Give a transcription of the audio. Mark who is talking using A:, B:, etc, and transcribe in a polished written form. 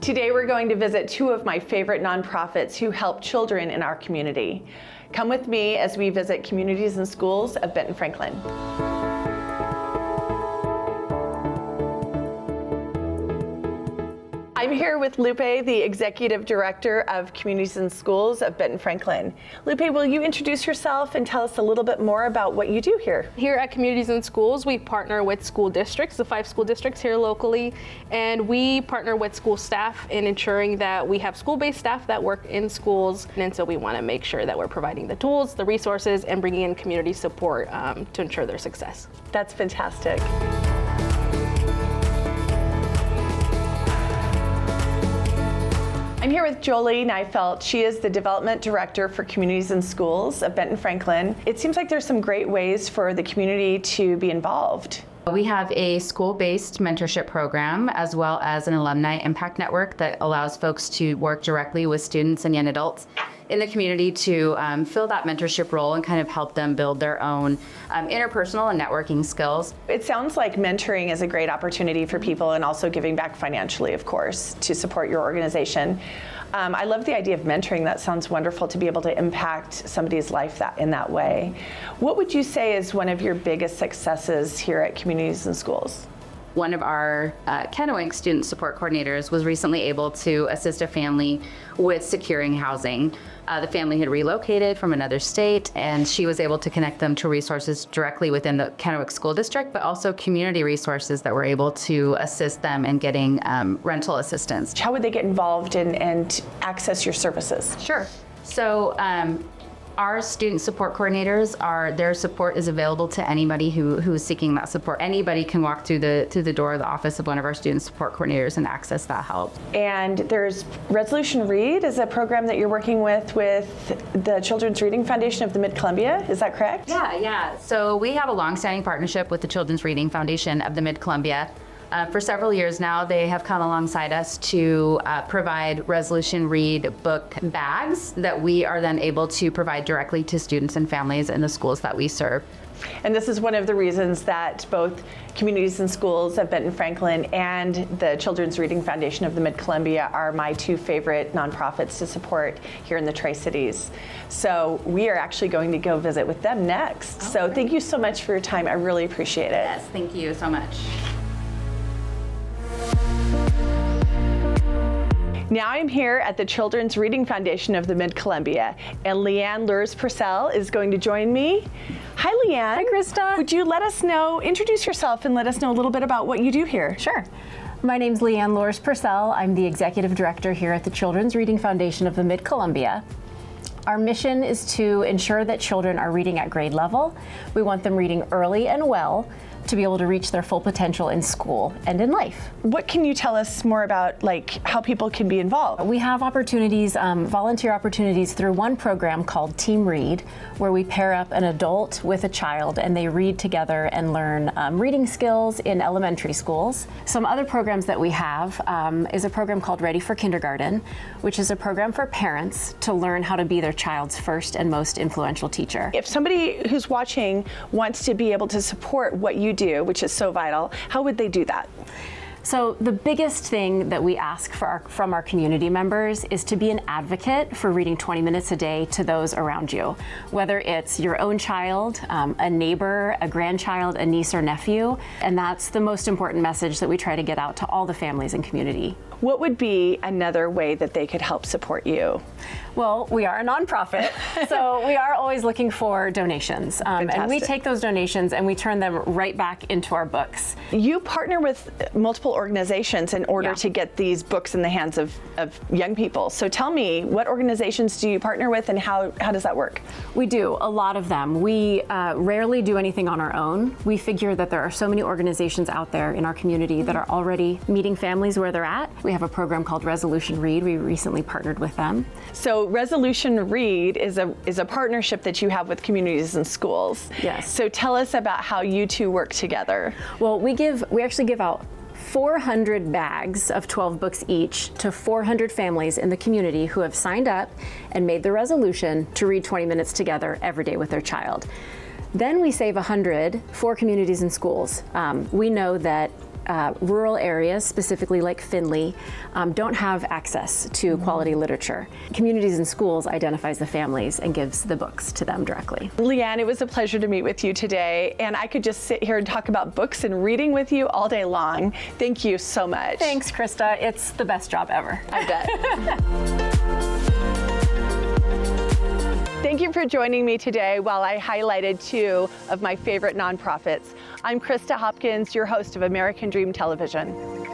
A: Today we're going to visit two of my favorite nonprofits who help children in our community. Come with me as we visit Communities and Schools of Benton Franklin. I'm here with Lupe, the Executive Director of Communities and Schools of Benton Franklin. Lupe, will you introduce yourself and tell us a little bit more about what you do here?
B: Here at Communities and Schools, we partner with school districts, the 5 school districts here locally, and we partner with school staff in ensuring that we have school-based staff that work in schools, and so we want to make sure that we're providing the tools, the resources, and bringing in community support to ensure their success.
A: That's fantastic. I'm here with Jolie Neifelt. She is the Development Director for Communities and Schools of Benton Franklin. It seems like there's some great ways for the community to be involved.
C: We have a school-based mentorship program as well as an alumni impact network that allows folks to work directly with students and young adults in the community to fill that mentorship role and kind of help them build their own interpersonal and networking skills.
A: It sounds like mentoring is a great opportunity for people and also giving back financially, of course, to support your organization. I love the idea of mentoring. That sounds wonderful to be able to impact somebody's life in that way. What would you say is one of your biggest successes here at Communities and Schools?
C: One of our Kennewick student support coordinators was recently able to assist a family with securing housing. The family had relocated from another state, and she was able to connect them to resources directly within the Kennewick School District, but also community resources that were able to assist them in getting rental assistance.
A: How would they get involved and access your services?
C: Sure. So our student support coordinators, their support is available to anybody who is seeking that support. Anybody can walk through the door of the office of one of our student support coordinators and access that help.
A: And there's Resolution Read is a program that you're working with the Children's Reading Foundation of the Mid-Columbia. Is that correct?
C: Yeah. So we have a long-standing partnership with the Children's Reading Foundation of the Mid-Columbia. For several years now, they have come alongside us to provide Resolution Read book bags that we are then able to provide directly to students and families in the schools that we serve.
A: And this is one of the reasons that both Communities and Schools of Benton Franklin and the Children's Reading Foundation of the Mid-Columbia are my two favorite nonprofits to support here in the Tri-Cities. So we are actually going to go visit with them next. So thank you so much for your time. I really appreciate it.
C: Yes, thank you so much.
A: Now I'm here at the Children's Reading Foundation of the Mid-Columbia, and Leanne Lurs-Purcell is going to join me. Hi, Leanne.
D: Hi, Krista.
A: Would you introduce yourself and let us know a little bit about what you do here?
D: Sure. My name's Leanne Lurs-Purcell. I'm the Executive Director here at the Children's Reading Foundation of the Mid-Columbia. Our mission is to ensure that children are reading at grade level. We want them reading early and well to be able to reach their full potential in school and in life.
A: What can you tell us more about how people can be involved?
D: We have opportunities, volunteer opportunities through one program called Team Read, where we pair up an adult with a child and they read together and learn reading skills in elementary schools. Some other programs that we have is a program called Ready for Kindergarten, which is a program for parents to learn how to be their child's first and most influential teacher.
A: If somebody who's watching wants to be able to support what you do, which is so vital, how would they do that?
D: So the biggest thing that we ask from our community members is to be an advocate for reading 20 minutes a day to those around you, whether it's your own child, a neighbor, a grandchild, a niece or nephew, and that's the most important message that we try to get out to all the families and community.
A: What would be another way that they could help support you?
D: Well, we are a nonprofit, so we are always looking for donations. And we take those donations and we turn them right back into our books.
A: You partner with multiple organizations in order to get these books in the hands of young people. So tell me, what organizations do you partner with and how does that work?
D: We do, a lot of them. We rarely do anything on our own. We figure that there are so many organizations out there in our community that are already meeting families where they're at. We have a program called Resolution Read. We recently partnered with them.
A: So Resolution Read is a partnership that you have with Communities and Schools.
D: Yes.
A: So tell us about how you two work together.
D: Well, we actually give out 400 bags of 12 books each to 400 families in the community who have signed up and made the resolution to read 20 minutes together every day with their child. Then we save 100 for Communities and Schools. We know that rural areas, specifically like Findlay, don't have access to quality literature. Communities and Schools identifies the families and gives the books to them directly.
A: Leanne, it was a pleasure to meet with you today, and I could just sit here and talk about books and reading with you all day long. Thank you so much.
D: Thanks, Krista. It's the best job ever.
A: I bet. Thank you for joining me today while I highlighted 2 of my favorite nonprofits. I'm Krista Hopkins, your host of American Dream Television.